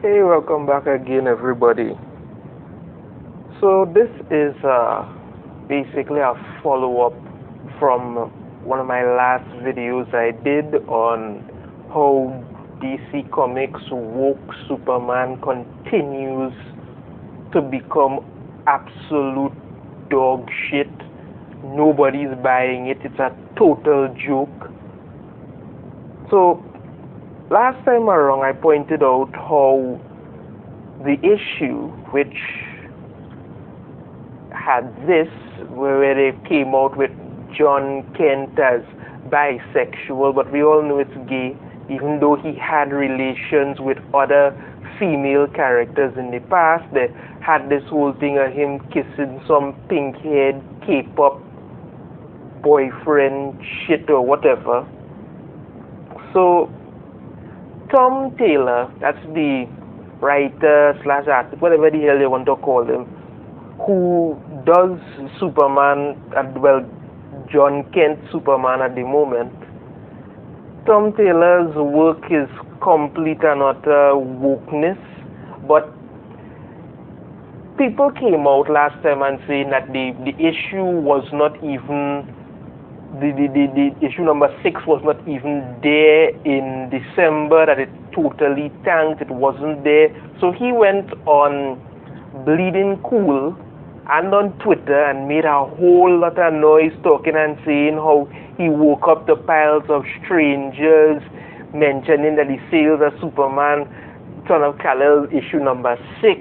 Hey, welcome back again, everybody. So this is basically a follow-up from one of my last videos I did on how DC Comics' woke Superman continues to become absolute dog shit. Nobody's buying it. It's a total joke. So last time around, I pointed out how the issue, which had this, where they came out with John Kent as bisexual, but we all know it's gay, even though he had relations with other female characters in the past. They had this whole thing of him kissing some pink-haired K-pop boyfriend shit or whatever. So Tom Taylor, that's the writer slash artist, whatever the hell you want to call him, who does Superman, John Kent Superman at the moment. Tom Taylor's work is complete and utter wokeness, but people came out last time and saying that the issue was not even the issue number 6 was not even there in December, that it totally tanked, it wasn't there. So he went on Bleeding Cool and on Twitter and made a whole lot of noise talking and saying how he woke up to piles of strangers mentioning that the sales of Superman Son of Kal-El issue number 6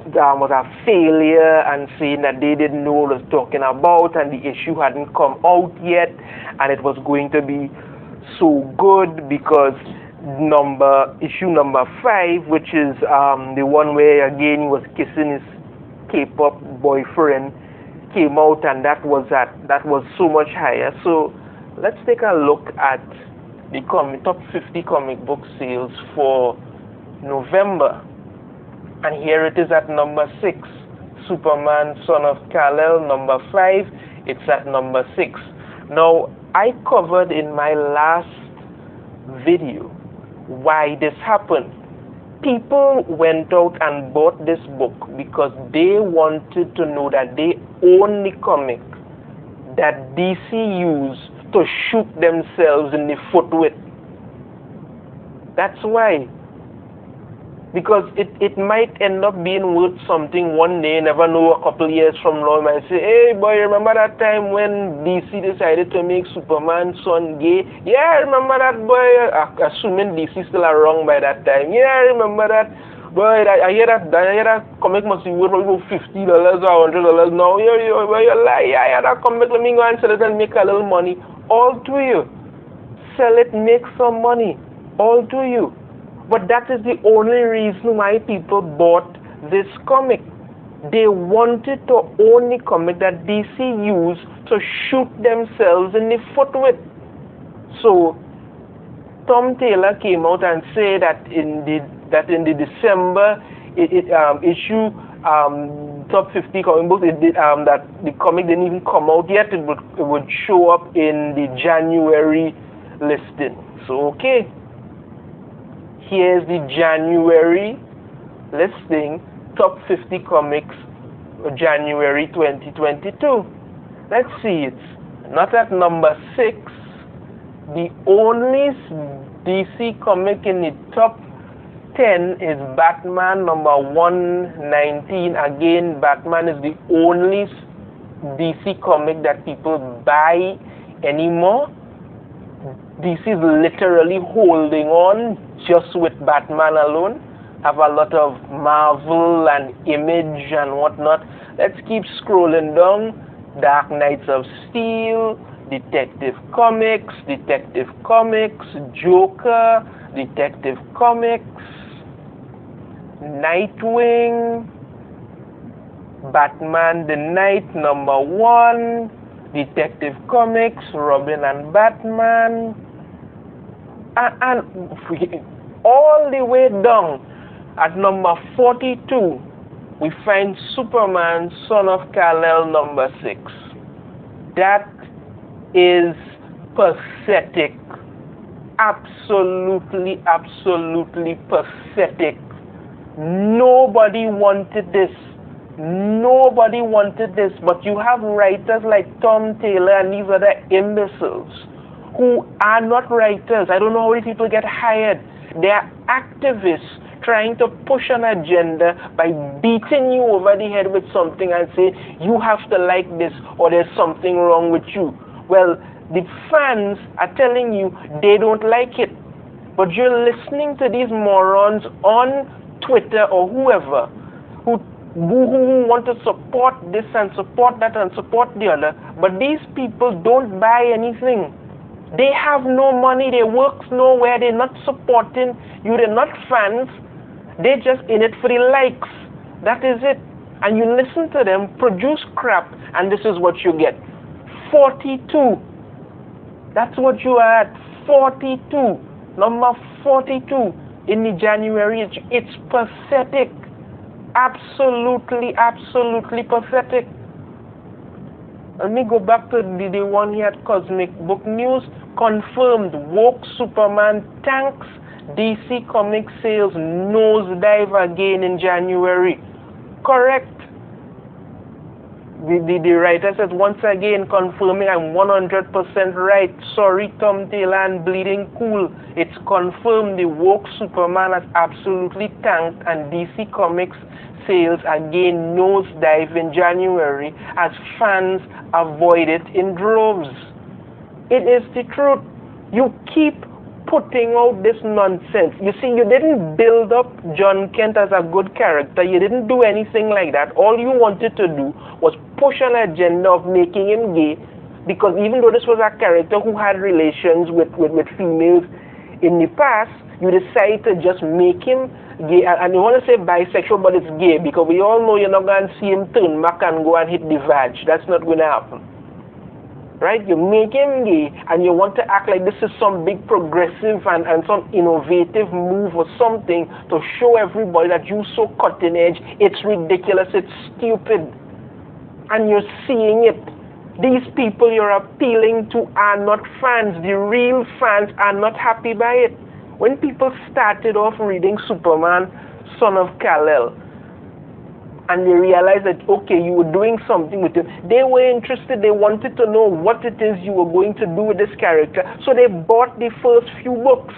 was a failure, and saying that they didn't know what it was talking about and the issue hadn't come out yet, and it was going to be so good because issue number 5, which is the one where again he was kissing his K-pop boyfriend, came out, and that was so much higher. So let's take a look at the top 50 comic book sales for November. And here it is at number 6, Superman Son of Kal-El. Number 5, it's at number 6. Now, I covered in my last video why this happened. People went out and bought this book because they wanted to know that they own the comic that DC used to shoot themselves in the foot with. That's why. Because it might end up being worth something one day, never know, a couple years from now, you might say, hey boy, remember that time when DC decided to make Superman son gay? Yeah, I remember that, boy, assuming DC still around by that time. Yeah, I remember that. Boy, I hear that comic must be worth about $50 or $100 now. You lie, yeah, that comic, let me go and sell it and make a little money. All to you. Sell it, make some money. All to you. But that is the only reason why people bought this comic. They wanted to own the comic that DC used to shoot themselves in the foot with. So Tom Taylor came out and said that in the December issue top 50 comic books, that the comic didn't even come out yet. It would show up in the January listing. So okay. Here's the January listing, top 50 comics, January 2022. Let's see, it's not at number 6. The only DC comic in the top 10 is Batman number 119. Again, Batman is the only DC comic that people buy anymore. DC is literally holding on just with Batman alone. Have a lot of Marvel and Image and whatnot. Let's keep scrolling down. Dark Knights of Steel, Detective Comics, Joker, Detective Comics, Nightwing, Batman the Knight number 1, Detective Comics, Robin and Batman, and all the way down at number 42, we find Superman Son of Kal-El number 6. That is pathetic. Absolutely pathetic. Nobody wanted this. Nobody wanted this. But you have writers like Tom Taylor and these other imbeciles who are not writers. I don't know how these people get hired. They are activists trying to push an agenda by beating you over the head with something and say, you have to like this or there's something wrong with you. Well, the fans are telling you they don't like it. But you're listening to these morons on Twitter or whoever who want to support this and support that and support the other. But these people don't buy anything. They have no money. They work nowhere. They're not supporting you. They're not fans. They're just in it for the likes. That is it. And you listen to them produce crap, and this is what you get. 42. That's what you are at. 42. Number 42 in the January. It's pathetic. Absolutely, absolutely pathetic. Let me go back to the one here at Cosmic Book News. Confirmed, woke Superman tanks DC Comics sales nosedive again in January. Correct. The writer says, once again confirming I'm 100% right. Sorry, Tom Taylor and Bleeding Cool. It's confirmed the woke Superman has absolutely tanked and DC Comics sales again nosedive in January as fans avoid it in droves. It is the truth. You keep putting out this nonsense. You see, you didn't build up John Kent as a good character. You didn't do anything like that. All you wanted to do was push an agenda of making him gay, because even though this was a character who had relations with females in the past, you decide to just make him gay. And you want to say bisexual, but it's gay, because we all know you're not going to see him turn back and go and hit the vag. That's not going to happen. Right? You make him gay and you want to act like this is some big progressive and some innovative move or something to show everybody that you're so cutting edge. It's ridiculous. It's stupid. And you're seeing it. These people you're appealing to are not fans. The real fans are not happy by it. When people started off reading Superman, Son of Kal-El, and they realized that, okay, you were doing something with him, they were interested. They wanted to know what it is you were going to do with this character. So they bought the first few books.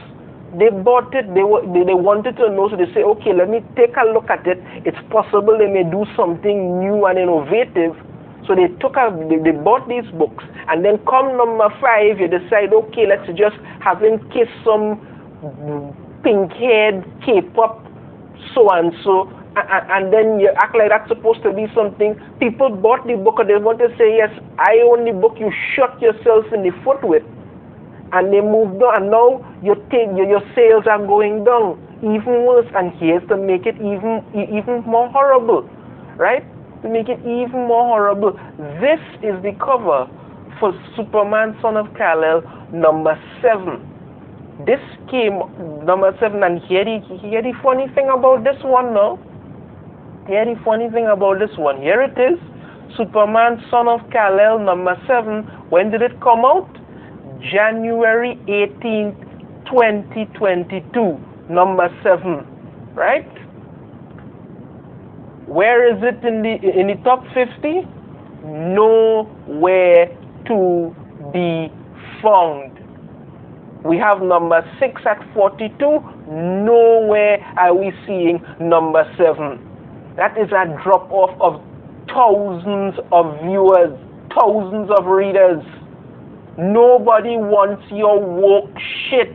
They bought it. They wanted to know. So they say, okay, let me take a look at it. It's possible they may do something new and innovative. So they bought these books. And then come number 5, you decide, okay, let's just have him kiss some pink-haired K-pop so-and-so. And then you act like that's supposed to be something. People bought the book and they want to say, yes, I own the book you shot yourself in the foot with. And they moved on, and now your sales are going down even worse. And here's to make it even more horrible, right? To make it even more horrible. This is the cover for Superman Son of Kal-El number 7. This came number 7, and here the funny thing about this one now. Here the funny thing about this one. Here it is. Superman Son of Kal-El number 7. When did it come out? January 18th, 2022. Number 7. Right? Where is it in the top 50? Nowhere to be found. We have number 6 at 42. Nowhere are we seeing number 7. That is a drop-off of thousands of viewers, thousands of readers. Nobody wants your woke shit.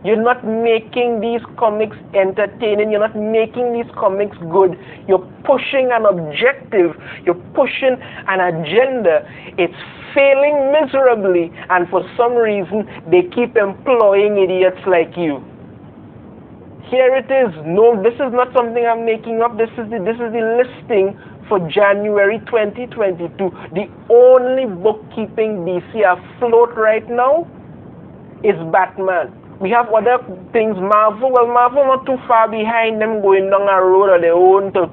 You're not making these comics entertaining. You're not making these comics good. You're pushing an objective. You're pushing an agenda. It's failing miserably. And for some reason, they keep employing idiots like you. Here it is. No, this is not something I'm making up. This is the listing for January 2022. The only bookkeeping DC afloat right now is Batman. We have other things, Marvel. Well, Marvel not too far behind them, going down a road of their own to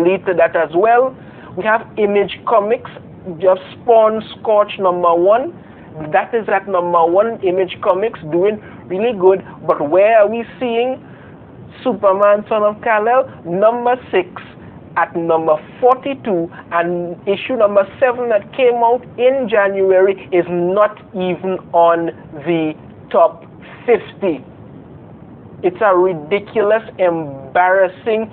lead to that as well. We have Image Comics, just Spawn Scorch number 1. That is at number 1, Image Comics, doing really good. But where are we seeing Superman Son of Kal-El, number 6 at number 42, and issue number 7 that came out in January is not even on the top 50. It's a ridiculous, embarrassing,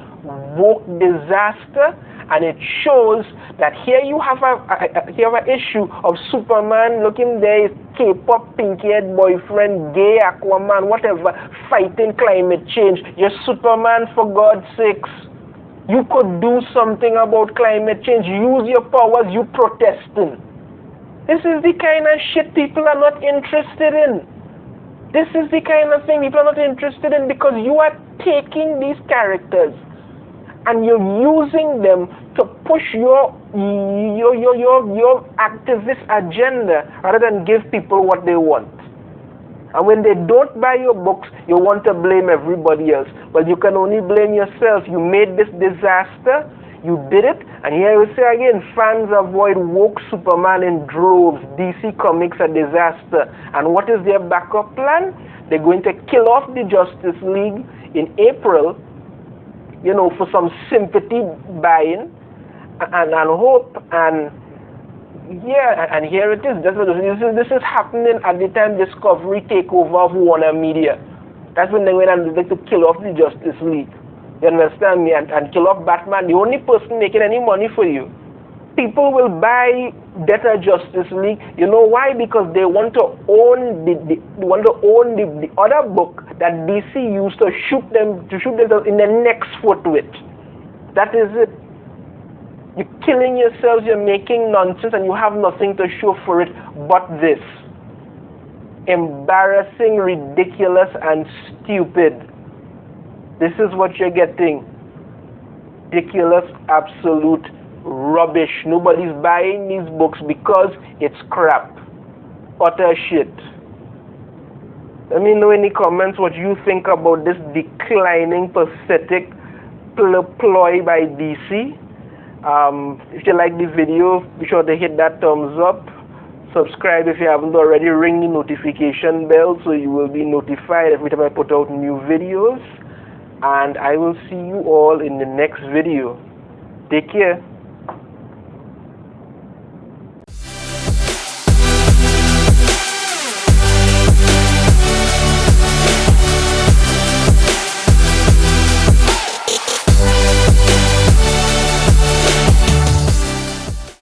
woke disaster, and it shows that here you have an issue of Superman looking there, his K-pop pink-haired boyfriend, gay Aquaman, whatever, fighting climate change. You're Superman, for God's sakes. You could do something about climate change. Use your powers, you protesting. This is the kind of shit people are not interested in. This is the kind of thing people are not interested in, because you are taking these characters and you're using them to push your activist agenda rather than give people what they want. And when they don't buy your books, you want to blame everybody else. Well, you can only blame yourself. You made this disaster. You did it. And here we say again, fans avoid woke Superman in droves. DC Comics a disaster. And what is their backup plan? They're going to kill off the Justice League in April, you know, for some sympathy buying and hope. And yeah, and here it is. This is happening at the time Discovery takeover of Warner Media. That's when they went and like to kill off the Justice League. You understand me? And kill off Batman, the only person making any money for you. People will buy Debtor Justice League. You know why? Because they want to own the other book that DC used to shoot themselves in the next foot with. That is it. You're killing yourselves, you're making nonsense, and you have nothing to show for it but this. Embarrassing, ridiculous, and stupid. This is what you're getting. Ridiculous, absolute rubbish. Nobody's buying these books because it's crap. Utter shit. Let me know in the comments what you think about this declining, pathetic ploy by DC. If you like the video, be sure to hit that thumbs up. Subscribe if you haven't already. Ring the notification bell so you will be notified every time I put out new videos. And I will see you all in the next video. Take care.